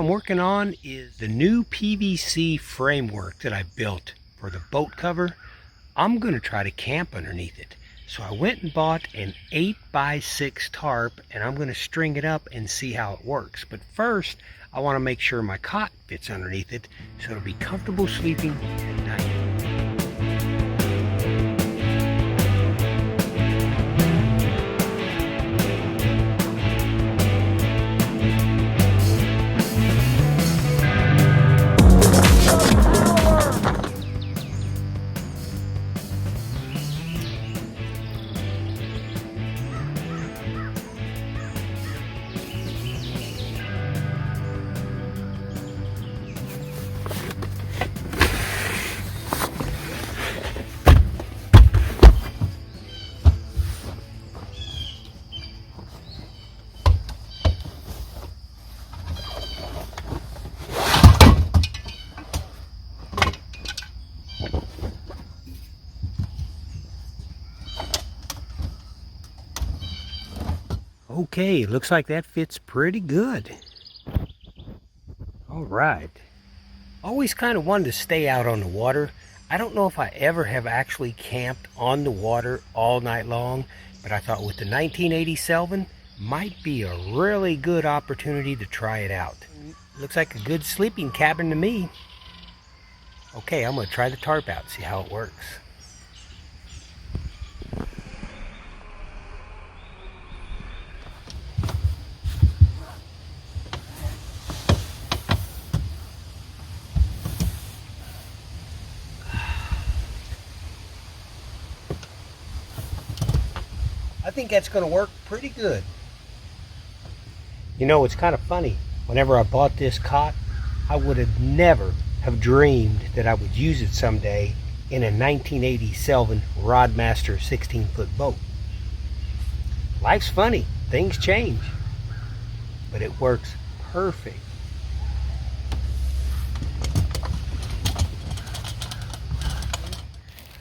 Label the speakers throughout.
Speaker 1: I'm working on is the new PVC framework that I built for the boat cover. I'm going to try to camp underneath it. So I went and bought an 8x6 tarp, and I'm going to string it up and see how it works. But first, I want to make sure my cot fits underneath it so it'll be comfortable sleeping at night. Okay, looks like that fits pretty good. All right. Always kind of wanted to stay out on the water. I don't know if I ever have actually camped on the water all night long, but I thought with the 1980 Sylvan, might be a really good opportunity to try it out. Looks like a good sleeping cabin to me. Okay, I'm going to try the tarp out, see how it works. I think that's going to work pretty good. You know, it's kind of funny. Whenever I bought this cot, I would have never have dreamed that I would use it someday in a 1980 Sylvan Rodmaster 16-foot boat. Life's funny. Things change. But it works perfect.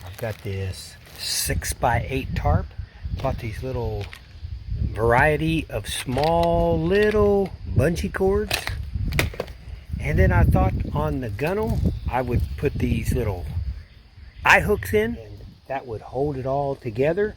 Speaker 1: I've got this 6x8 tarp. Bought these little variety of small little bungee cords, and then I thought on the gunnel I would put these little eye hooks in, and that would hold it all together.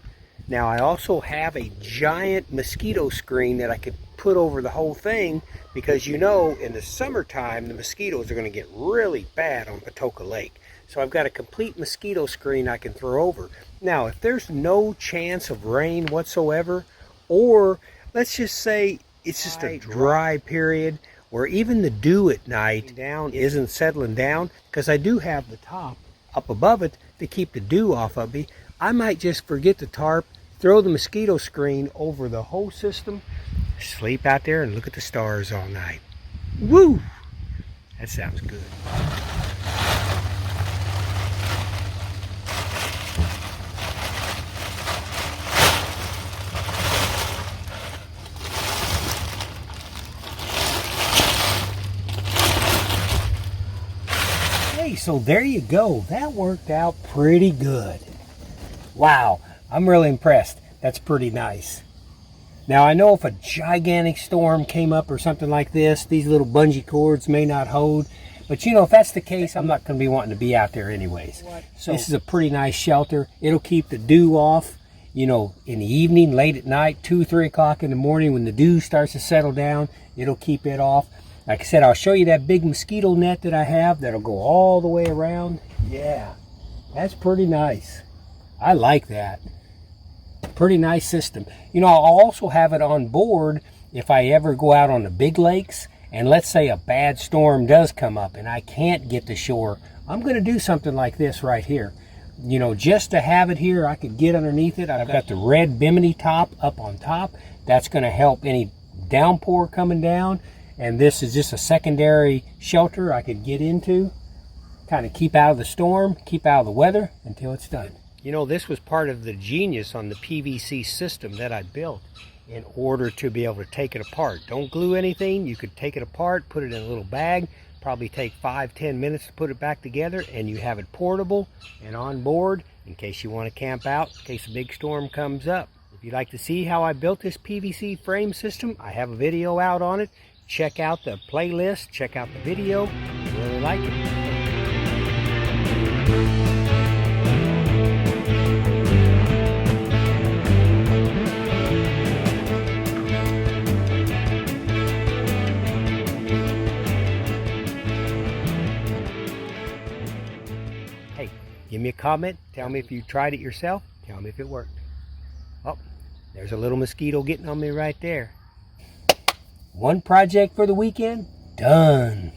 Speaker 1: Now I also have a giant mosquito screen that I could put over the whole thing, because you know in the summertime the mosquitoes are going to get really bad on Patoka Lake. So I've got a complete mosquito screen I can throw over. Now, if there's no chance of rain whatsoever, or let's just say it's just a dry period where even the dew at night down isn't settling down, because I do have the top up above it to keep the dew off of me, I might just forget the tarp, throw the mosquito screen over the whole system, sleep out there and look at the stars all night. Woo! That sounds good. So there you go. That worked out pretty good. Wow, I'm really impressed. That's pretty nice. Now I know if a gigantic storm came up or something like this, these little bungee cords may not hold. But you know, if that's the case, I'm not going to be wanting to be out there anyways. So this is a pretty nice shelter. It'll keep the dew off, you know, in the evening, late at night, 2, 3 o'clock in the morning when the dew starts to settle down. It'll keep it off. Like I said, I'll show you that big mosquito net that I have that'll go all the way around. Yeah, that's pretty nice. I like that. Pretty nice system. You know, I'll also have it on board if I ever go out on the big lakes, and let's say a bad storm does come up and I can't get to shore. I'm going to do something like this right here. You know, just to have it here, I could get underneath it. I've got the red bimini top up on top. That's going to help any downpour coming down. And this is just a secondary shelter I could get into, kind of keep out of the storm, keep out of the weather until it's done. You know, this was part of the genius on the PVC system that I built in order to be able to take it apart. Don't glue anything. You could take it apart, put it in a little bag, probably take 5-10 minutes to put it back together, and you have it portable and on board in case you want to camp out, in case a big storm comes up. If you'd like to see how I built this PVC frame system, I have a video out on it. check out the playlist, check out the video. Really like it. Hey, give me a comment. Tell me if you tried it yourself. Tell me if it worked. Oh, there's a little mosquito getting on me right there. One project for the weekend, done.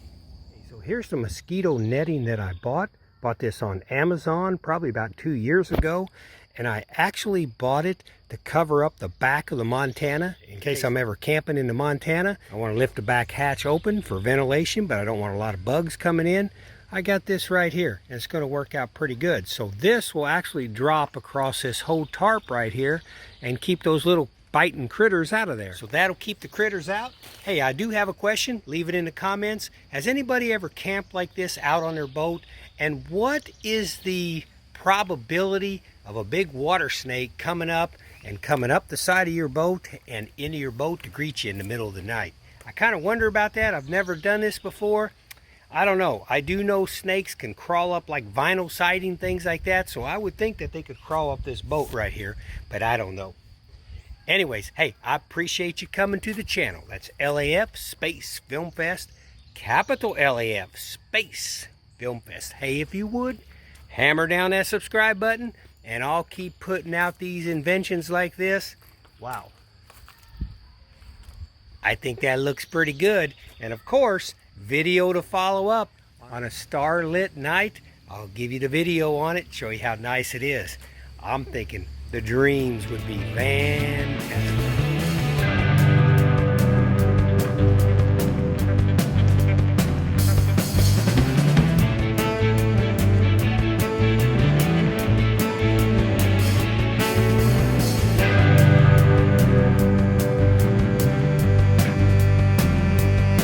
Speaker 1: So here's the mosquito netting that I bought. Bought this on Amazon probably about 2 years ago. And I actually bought it to cover up the back of the Montana. In case I'm ever camping in the Montana, I want to lift the back hatch open for ventilation, but I don't want a lot of bugs coming in. I got this right here, and it's going to work out pretty good. So this will actually drop across this whole tarp right here and keep those little biting critters out of there. So that'll keep the critters out. Hey, I do have a question. Leave it in the comments. Has anybody ever camped like this out on their boat? And what is the probability of a big water snake coming up the side of your boat and into your boat to greet you in the middle of the night? I kind of wonder about that. I've never done this before. I don't know. I do know snakes can crawl up like vinyl siding, things like that. So I would think that they could crawl up this boat right here, but I don't know. Anyways, hey, I appreciate you coming to the channel. That's LAF Space Film Fest, capital LAF Space Film Fest. Hey, if you would, hammer down that subscribe button, and I'll keep putting out these inventions like this. Wow. I think that looks pretty good. And of course, video to follow up on a starlit night. I'll give you the video on it, show you how nice it is. I'm thinking the dreams would be fantastic.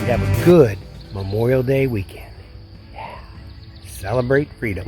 Speaker 1: Have a good Memorial Day weekend. Yeah. Celebrate freedom.